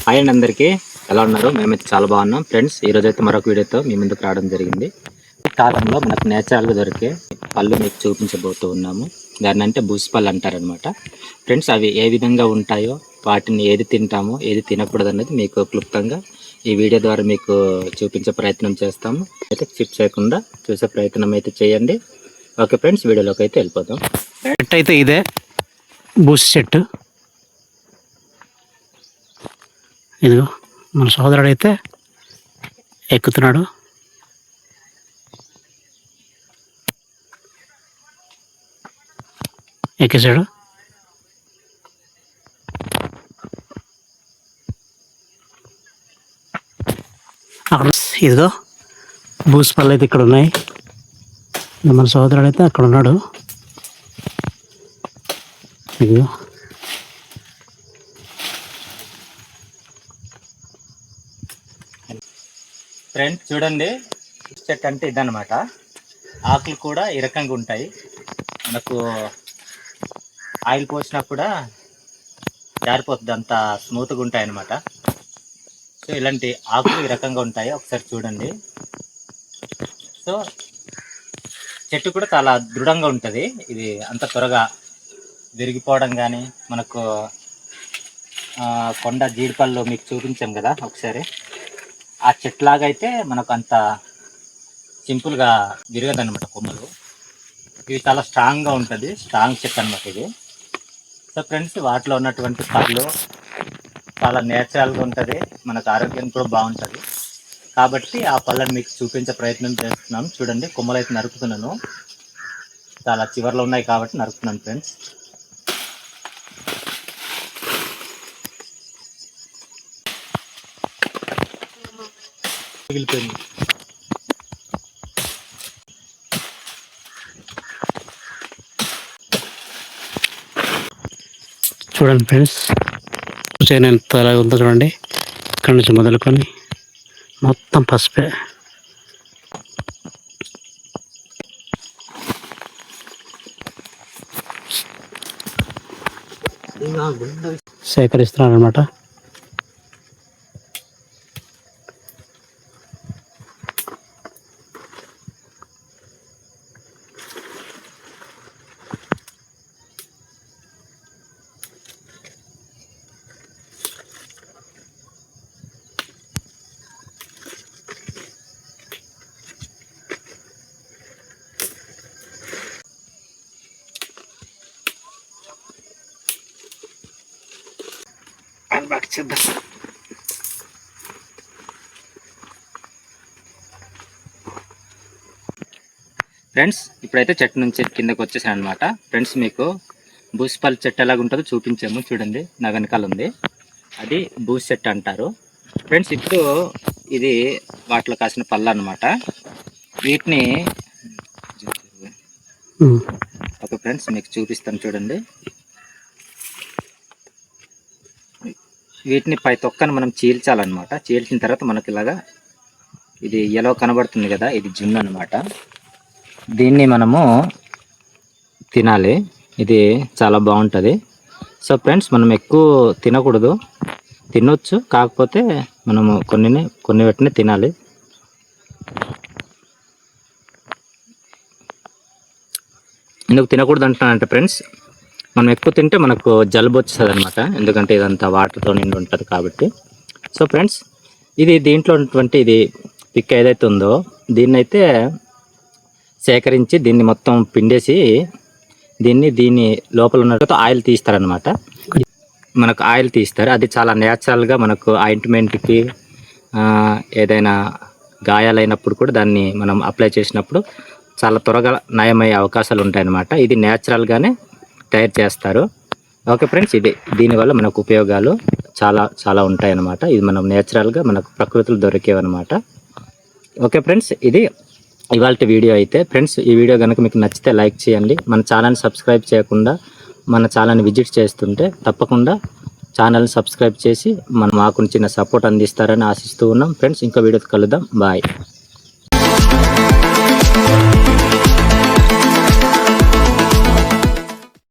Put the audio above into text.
Hi అండి అందరికీ, ఎలా ఉన్నారు? మేమైతే చాలా బాగున్నాం ఫ్రెండ్స్. ఈరోజు అయితే మరొక వీడియోతో మీ ముందుకు రావడం జరిగింది. ఈ కాలంలో మనకు నేచురల్గా దొరికే పళ్ళు మీకు చూపించబోతూ ఉన్నాము. దాన్ని అంటే బూసి పళ్ళు అంటారనమాట ఫ్రెండ్స్. అవి ఏ విధంగా ఉంటాయో, వాటిని ఏది తింటామో ఏది తినకూడదు అనేది మీకు క్లుప్తంగా ఈ వీడియో ద్వారా మీకు చూపించే ప్రయత్నం చేస్తాము. అయితే స్కిప్ చేయకుండా చూసే ప్రయత్నం అయితే చేయండి. ఓకే ఫ్రెండ్స్, వీడియోలోకి అయితే వెళ్ళిపోతాం. చెట్టు అయితే ఇదే బూసి చెట్టు. ఇదిగో మన సోదరుడు అయితే ఎక్కుతున్నాడు. ఎక్కేసాడు. అక్కడ ఇదిగో బూసి పళ్ళు అయితే ఇక్కడ ఉన్నాయి. మన సోదరుడు అయితే అక్కడ ఉన్నాడు. ఇదిగో ఫ్రెండ్స్ చూడండి, చెట్టు అంటే ఇదన్నమాట. ఆకులు కూడా ఈ రకంగా ఉంటాయి. మనకు ఆయిల్ పోసినా కూడా జారిపోతుంది, అంత స్మూత్గా ఉంటాయి అన్నమాట. సో ఇలాంటి ఆకులు ఈ రకంగా ఉంటాయి, ఒకసారి చూడండి. సో చెట్టు కూడా చాలా దృఢంగా ఉంటుంది. ఇది అంత త్వరగా విరిగిపోవడం కానీ, మనకు కొండ జీడిపళ్ళు మీకు చూపించాం కదా ఒకసారి, ఆ చెట్లాగా అయితే మనకు అంత సింపుల్గా విరగదన్నమాట కొమ్మలు. ఇవి చాలా స్ట్రాంగ్గా ఉంటుంది, స్ట్రాంగ్ చెట్టు అనమాట ఇది. సో ఫ్రెండ్స్, వాటిలో ఉన్నటువంటి పళ్ళు చాలా నేచురల్గా ఉంటుంది, మనకు ఆరోగ్యం కూడా బాగుంటుంది. కాబట్టి ఆ పళ్ళని మీకు చూపించే ప్రయత్నం చేస్తున్నాను. చూడండి, కొమ్మలు అయితే నరుకుతున్నాను, చాలా చివర్లో ఉన్నాయి కాబట్టి నరుకుతున్నాను ఫ్రెండ్స్. మిగిలిపోయింది. చూడండి ఫ్రెండ్స్, చేను ఎంత ఉందో చూడండి. ఇక్కడ నుంచి మొదలుకొని మొత్తం పసుపే. సేకరిస్తున్నారు అనమాట. ఫ్రెండ్స్, ఇప్పుడైతే చెట్టు నుంచి కిందకి వచ్చేసాను అనమాట. ఫ్రెండ్స్, మీకు బూసిపల్లి చెట్టు ఎలాగ ఉంటుందో చూపించాము. చూడండి, నా వెనకాల ఉంది, అది బూసి చెట్టు అంటారు ఫ్రెండ్స్. ఇప్పుడు ఇది వాటిలో కాసిన పళ్ళు అనమాట. వీటిని ఓకే ఫ్రెండ్స్, మీకు చూపిస్తాను చూడండి. వీటిని పై తొక్కను మనం చీల్చాలన్నమాట. చీల్చిన తర్వాత మనకి ఇలాగా ఇది ఎల్లో కనబడుతుంది కదా, ఇది జున్ను అనమాట. దీన్ని మనము తినాలి, ఇది చాలా బాగుంటుంది. సో ఫ్రెండ్స్, మనం ఎక్కువ తినకూడదు, తినొచ్చు, కాకపోతే మనము కొన్ని వాటిని తినాలి. ఎందుకు తినకూడదు అంటున్నానంటే ఫ్రెండ్స్, మనం ఎక్కువ తింటే మనకు జలుబు వచ్చేస్తుంది అనమాట, ఎందుకంటే ఇదంతా వాటర్తో నిండి ఉంటుంది కాబట్టి. సో ఫ్రెండ్స్, ఇది దీంట్లో ఉన్నటువంటి ఇది పిక్ ఏదైతే ఉందో దీన్నైతే సేకరించి దీన్ని మొత్తం పిండేసి దీని లోపల ఉన్న ఆయిల్ తీస్తారనమాట. మనకు ఆయిల్ తీస్తారు, అది చాలా న్యాచురల్గా మనకు ఆయింట్మెంట్కి ఏదైనా గాయాలైనప్పుడు కూడా దాన్ని మనం అప్లై చేసినప్పుడు చాలా త్వరగా నయమయ్యే అవకాశాలు ఉంటాయన్నమాట. ఇది న్యాచురల్గానే తయారు చేస్తారు. ఓకే ఫ్రెండ్స్, దీనివల్ల మనకు ఉపయోగాలు చాలా చాలా ఉంటాయన్నమాట. ఇది మనం నేచురల్గా మనకు ప్రకృతిలో దొరికేవన్నమాట. ఓకే ఫ్రెండ్స్, ఇది ఇవాళ వీడియో అయితే. ఫ్రెండ్స్, ఈ వీడియో కనుక మీకు నచ్చితే లైక్ చేయండి. మన ఛానల్ని సబ్స్క్రైబ్ చేయకుండా మన ఛానల్ని విజిట్ చేస్తుంటే తప్పకుండా ఛానల్ని సబ్స్క్రైబ్ చేసి మాకు చిన్న సపోర్ట్ అందిస్తారని ఆశిస్తూ ఉన్నాం ఫ్రెండ్స్. ఇంకో వీడియోతో కలుద్దాం, బాయ్.